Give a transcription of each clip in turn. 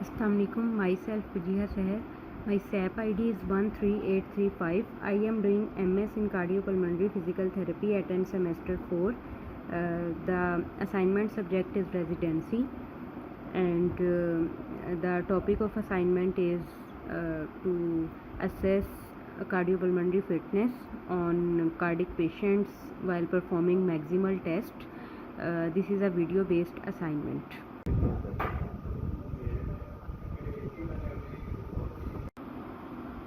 Assalamualaikum. Myself Fujiha Seher. My SAP ID is 13835. I am doing MS in Cardiopulmonary Physical Therapy at semester 4. The assignment subject is residency, and the topic of assignment is to assess cardiopulmonary fitness on cardiac patients while performing maximal test. This is a video based assignment.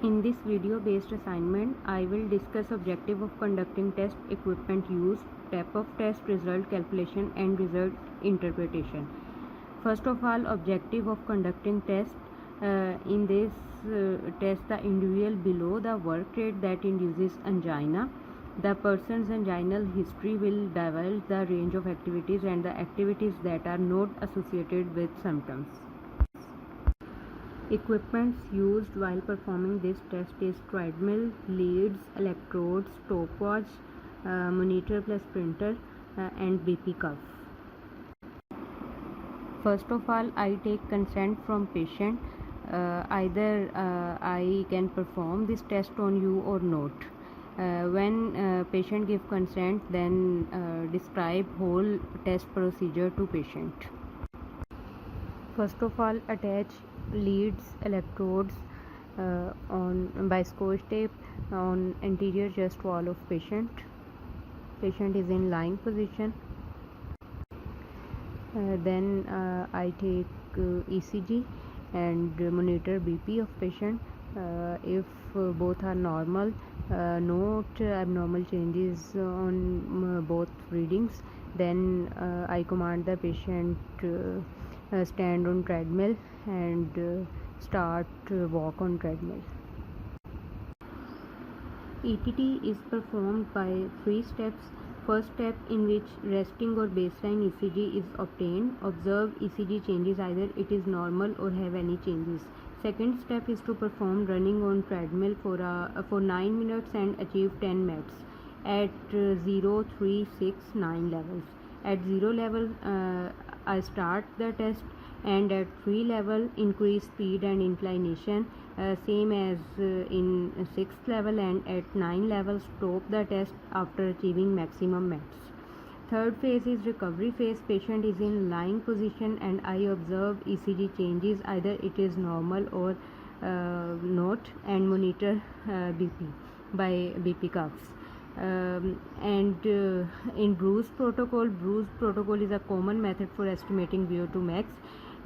In this video based assignment, I will discuss objective of conducting test, equipment use, type of test, result calculation and result interpretation. First of all, objective of conducting test. In this test, the individual below the work rate that induces angina. The person's anginal history will divulge the range of activities and the activities that are not associated with symptoms. Equipments used while performing this test is treadmill, leads, electrodes, stopwatch, monitor plus printer, and BP cuff. First of all, I take consent from patient. Either I can perform this test on you or not. When patient give consent, then describe whole test procedure to patient. First of all, attach leads, electrodes by scotch tape on anterior chest wall of patient. Patient is in lying position. Then I take ECG and monitor BP of patient. If both are normal, not abnormal changes on both readings, then I command the patient stand on treadmill and start walk on treadmill. ETT is performed by 3 steps. First step, in which resting or baseline ECG is obtained. Observe ECG changes, either it is normal or have any changes. Second step is to perform running on treadmill for 9 minutes and achieve 10 minutes at 0, 3, 6, 9 levels. At 0 level, I start the test, and at 3 level increase speed and inclination, same as in 6th level, and at 9 level stop the test after achieving maximum max. Third phase is recovery phase. Patient is in lying position and I observe ECG changes, either it is normal or not, and monitor BP by BP cuffs. In Bruce protocol is a common method for estimating VO2 max.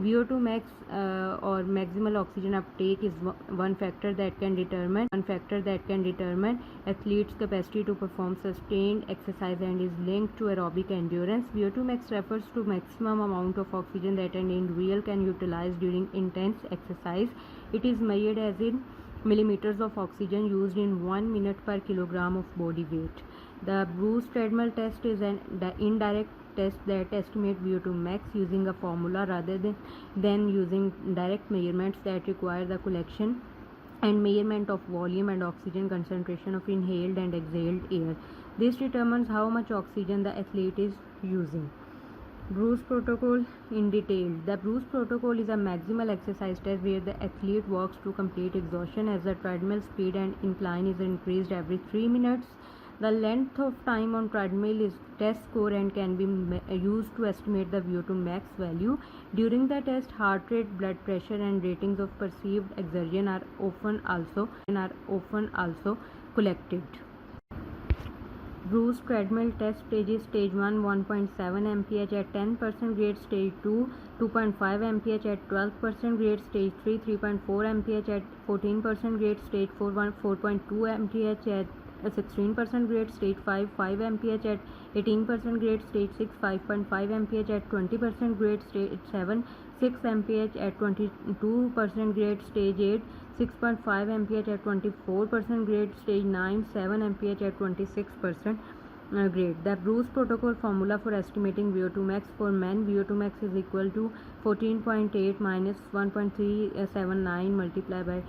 VO2 max or maximal oxygen uptake is one factor that can determine athlete's capacity to perform sustained exercise and is linked to aerobic endurance. VO2 max refers to maximum amount of oxygen that an individual can utilize during intense exercise. It is measured as in millimeters of oxygen used in 1 minute per kilogram of body weight. The Bruce treadmill test is an indirect test that estimates VO2 max using a formula rather than using direct measurements that require the collection and measurement of volume and oxygen concentration of inhaled and exhaled air. This determines how much oxygen the athlete is using. Bruce protocol in detail. The Bruce protocol is a maximal exercise test where the athlete works to complete exhaustion as the treadmill speed and incline is increased every 3 minutes. The length of time on treadmill is test score and can be used to estimate the VO2 max value. During the test, heart rate, blood pressure and ratings of perceived exertion are often also collected. Bruce treadmill test stages: stage 1 1.7 mph at 10% grade, stage 2 2.5 mph at 12% grade, stage 3 3.4 mph at 14% grade, stage 4 4.2 mph at 16% grade, stage 5 5 mph at 18% grade, stage 6 5.5 mph at 20% grade, stage 7 6 mph at 22% grade, stage 8 6.5 mph at 24% grade, stage 9 7 mph at 26% grade. The Bruce protocol formula for estimating VO2 max: for men, VO2 max is equal to 14.8 minus 1.379 multiplied by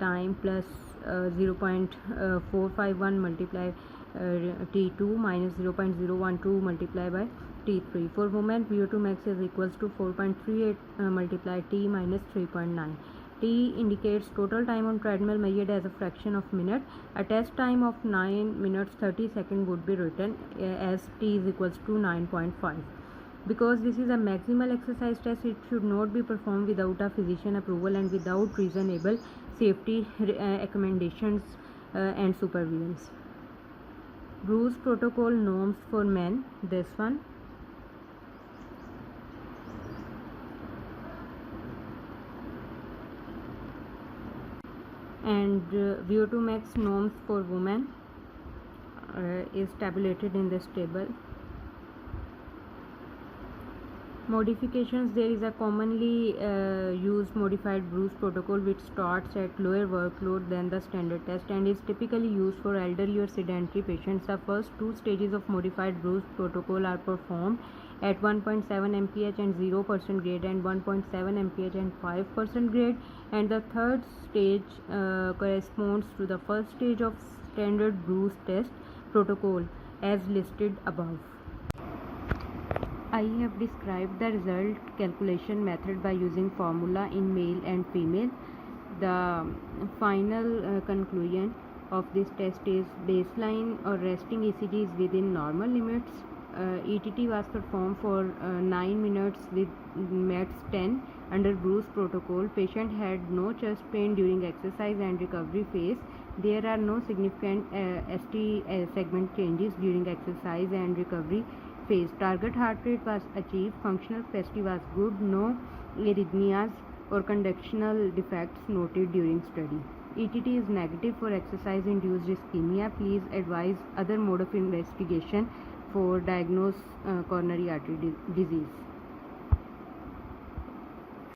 time plus 0.451 multiplied T2 minus 0.012 multiplied by T3. For women, VO2 max is equals to 4.38 multiplied T minus 3.9. T indicates total time on treadmill measured as a fraction of minute. A test time of 9 minutes 30 seconds would be written as T is equals to 9.5. Because this is a maximal exercise test, it should not be performed without a physician approval and without reasonable safety recommendations and supervisions. Bruce protocol norms for men, this one. And VO2 max norms for women is tabulated in this table. Modifications: there is a commonly used modified Bruce protocol which starts at lower workload than the standard test and is typically used for elderly or sedentary patients. The first two stages of modified Bruce protocol are performed at 1.7 mph and 0% grade and 1.7 mph and 5% grade, and the third stage corresponds to the first stage of standard Bruce test protocol as listed above. I have described the result calculation method by using formula in male and female. The final conclusion of this test is baseline or resting ECG is within normal limits. ETT was performed for 9 minutes with max 10 under Bruce protocol. Patient had no chest pain during exercise and recovery phase. There are no significant ST segment changes during exercise and recovery phase. Target heart rate was achieved. Functional capacity was good. No arrhythmias or conductional defects noted during study. ETT is negative for exercise-induced ischemia. Please advise other mode of investigation for diagnose coronary artery disease.